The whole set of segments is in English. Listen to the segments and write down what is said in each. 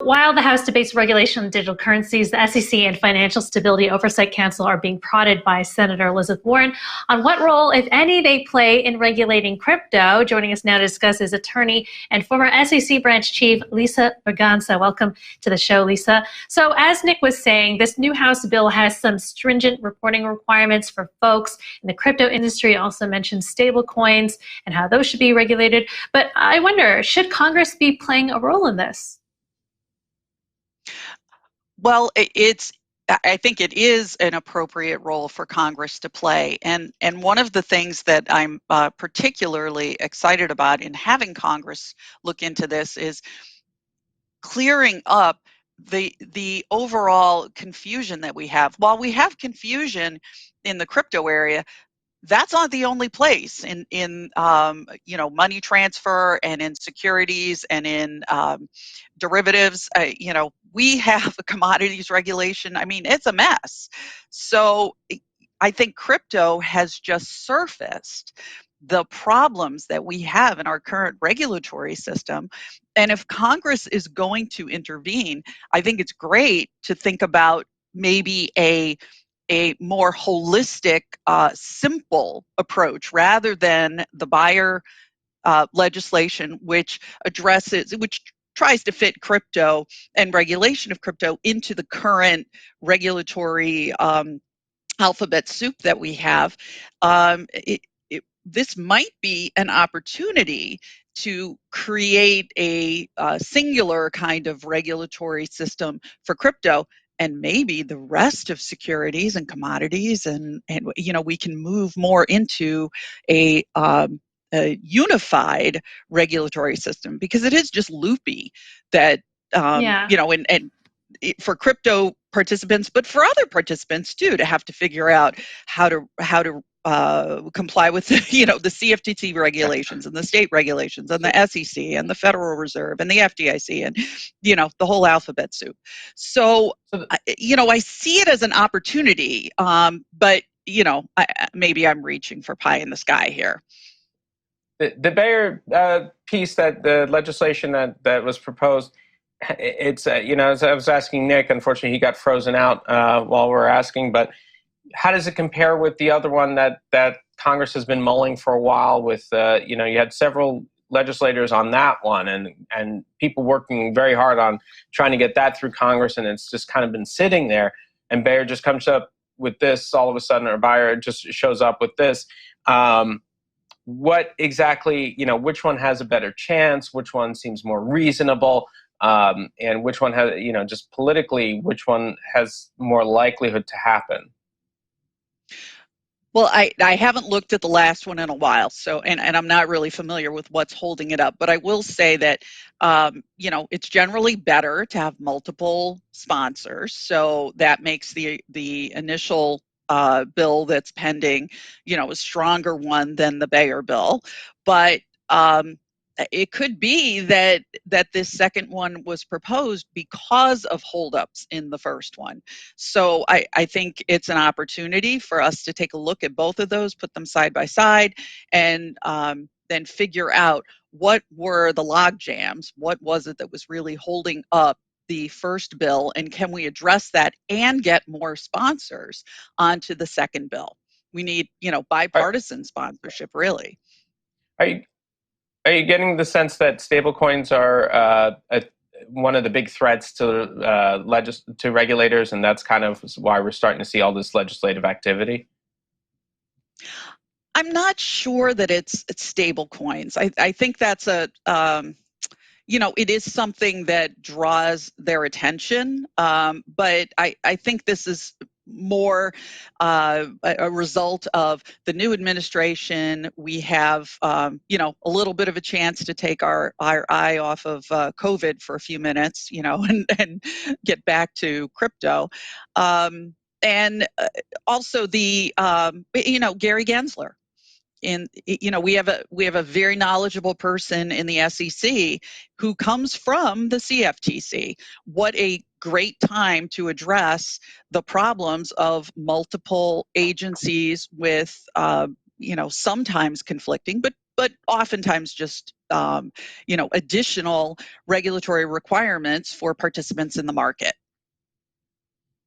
While the House debates regulation of digital currencies, the SEC and Financial Stability Oversight Council are being prodded by Senator Elizabeth Warren on what role, if any, they play in regulating crypto. Joining us now to discuss is attorney and former SEC branch chief Lisa Braganca. Welcome to the show, Lisa. So as Nick was saying, this new House bill has some stringent reporting requirements for folks in the crypto industry. It also mentions stablecoins and how those should be regulated. But I wonder, should Congress be playing a role in this? Well, I think it is an appropriate role for Congress to play. And one of the things that I'm particularly excited about in having Congress look into this is clearing up the overall confusion that we have. While we have confusion in the crypto area, that's not the only place in money transfer and in securities and in derivatives. We have a commodities regulation. I mean, it's a mess. So I think crypto has just surfaced the problems that we have in our current regulatory system. And if Congress is going to intervene, I think it's great to think about maybe a more holistic, simple approach rather than the buyer legislation, which tries to fit crypto and regulation of crypto into the current regulatory alphabet soup that we have. This might be an opportunity to create a singular kind of regulatory system for crypto, and maybe the rest of securities and commodities, and we can move more into a unified regulatory system, because it is just loopy that and for crypto participants, but for other participants too, to have to figure out how to comply with the CFTC regulations and the state regulations and the SEC and the Federal Reserve and the FDIC and the whole alphabet soup. So I see it as an opportunity, but maybe I'm reaching for pie in the sky here. The Bayer piece, that the legislation that was proposed, it's as I was asking Nick, unfortunately he got frozen out while we were asking, but how does it compare with the other one that Congress has been mulling for a while with, you had several legislators on that one and people working very hard on trying to get that through Congress, and it's just kind of been sitting there, and Bayer just comes up with this all of a sudden, or Bayer just shows up with this. What exactly, which one has a better chance, which one seems more reasonable, and which one has, just politically, which one has more likelihood to happen? Well, I haven't looked at the last one in a while, so and I'm not really familiar with what's holding it up. But I will say that it's generally better to have multiple sponsors, so that makes the initial bill that's pending, a stronger one than the Bayer bill. But it could be that this second one was proposed because of holdups in the first one. So I think it's an opportunity for us to take a look at both of those, put them side by side, and then figure out what were the log jams, what was it that was really holding up the first bill, and can we address that and get more sponsors onto the second bill? We need, bipartisan sponsorship, really. Are you getting the sense that stablecoins are one of the big threats to regulators, and that's kind of why we're starting to see all this legislative activity? I'm not sure that it's stablecoins. I think that's it is something that draws their attention, but I think this is more a result of the new administration. We have, a little bit of a chance to take our eye off of COVID for a few minutes, and get back to crypto. And also the, Gary Gensler. And we have a very knowledgeable person in the SEC who comes from the CFTC. What a great time to address the problems of multiple agencies with sometimes conflicting, but but oftentimes just additional regulatory requirements for participants in the market.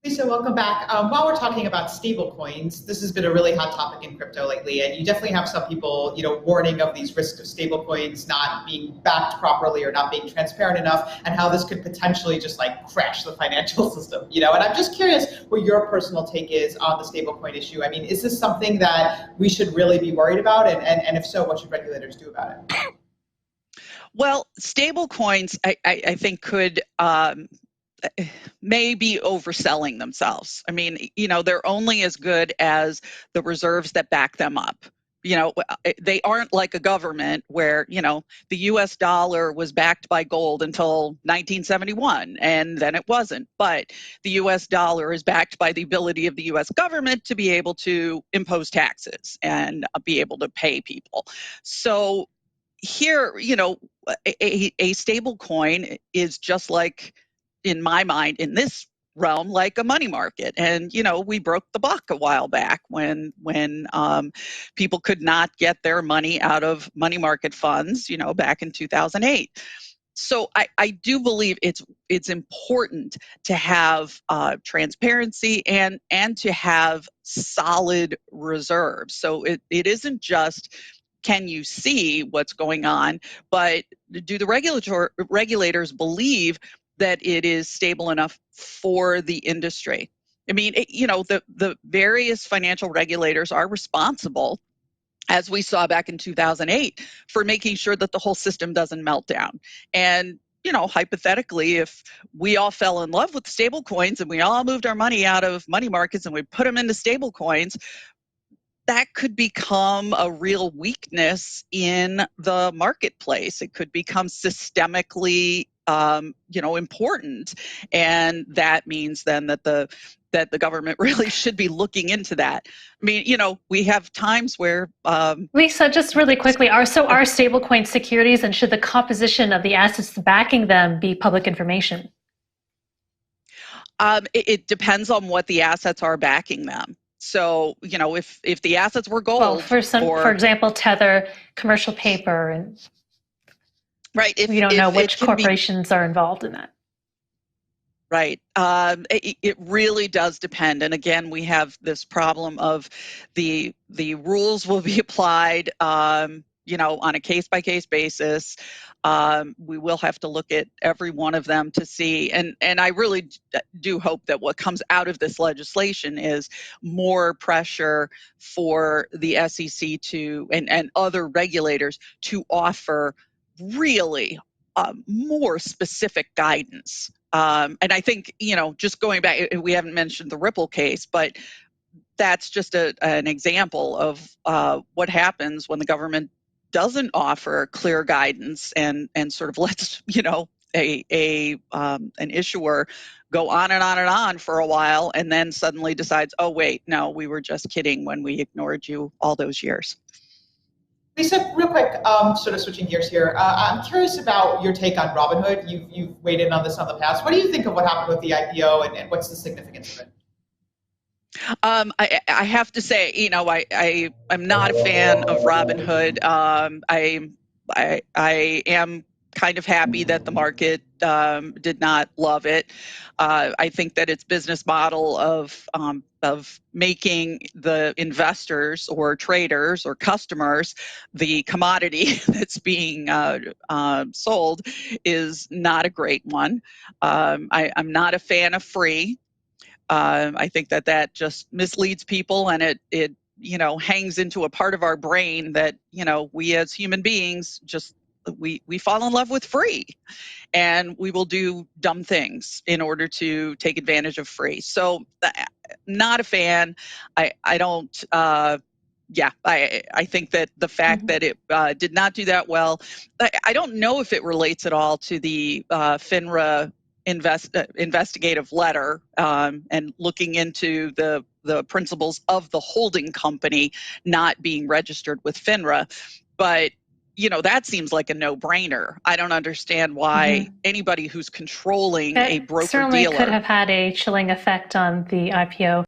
Lisa, welcome back. While we're talking about stablecoins, this has been a really hot topic in crypto lately, and you definitely have some people, warning of these risks of stablecoins not being backed properly or not being transparent enough, and how this could potentially just like crash the financial system. And I'm just curious what your personal take is on the stablecoin issue. I mean, is this something that we should really be worried about, and if so, what should regulators do about it? Well, stablecoins, I think could. May be overselling themselves. I mean, they're only as good as the reserves that back them up. They aren't like a government where, the US dollar was backed by gold until 1971, and then it wasn't. But the US dollar is backed by the ability of the US government to be able to impose taxes and be able to pay people. So here, a stable coin is just like, in my mind, in this realm, like a money market. And, we broke the buck a while back when people could not get their money out of money market funds, back in 2008. So I do believe it's important to have transparency and to have solid reserves. So it isn't just, can you see what's going on, but do the regulators believe that it is stable enough for the industry? I mean, the various financial regulators are responsible, as we saw back in 2008, for making sure that the whole system doesn't melt down. And, hypothetically, if we all fell in love with stable coins and we all moved our money out of money markets and we put them into stable coins, that could become a real weakness in the marketplace. It could become systemically important, and that means then that the government really should be looking into that. I mean, we have times where Lisa, just really quickly, are stablecoin securities, and should the composition of the assets backing them be public information? It depends on what the assets are backing them. So, if the assets were gold, well, for example, Tether, commercial paper, and right, we don't know which corporations are involved in that. Right. It really does depend. And again, we have this problem of the rules will be applied, on a case-by-case basis. We will have to look at every one of them to see. And I really do hope that what comes out of this legislation is more pressure for the SEC and other regulators to offer really more specific guidance. And I think, just going back, we haven't mentioned the Ripple case, but that's just an example of what happens when the government doesn't offer clear guidance and sort of lets, an issuer go on and on and on for a while, and then suddenly decides, oh, wait, no, we were just kidding when we ignored you all those years. Lisa, real quick, sort of switching gears here. I'm curious about your take on Robinhood. You've weighed in on this in the past. What do you think of what happened with the IPO, and what's the significance of it? I have to say, I'm not a fan of Robinhood. I am kind of happy that the market did not love it. I think that its business model of making the investors or traders or customers the commodity that's being sold is not a great one. I'm not a fan of free. I think that just misleads people, and it hangs into a part of our brain that we as human beings just we fall in love with free, and we will do dumb things in order to take advantage of free. So, not a fan. I don't. I think that the fact that it did not do that well, I don't know if it relates at all to the FINRA investigative letter and looking into the principles of the holding company not being registered with FINRA. But, that seems like a no-brainer. I don't understand why anybody who's controlling a broker-dealer certainly could have had a chilling effect on the IPO.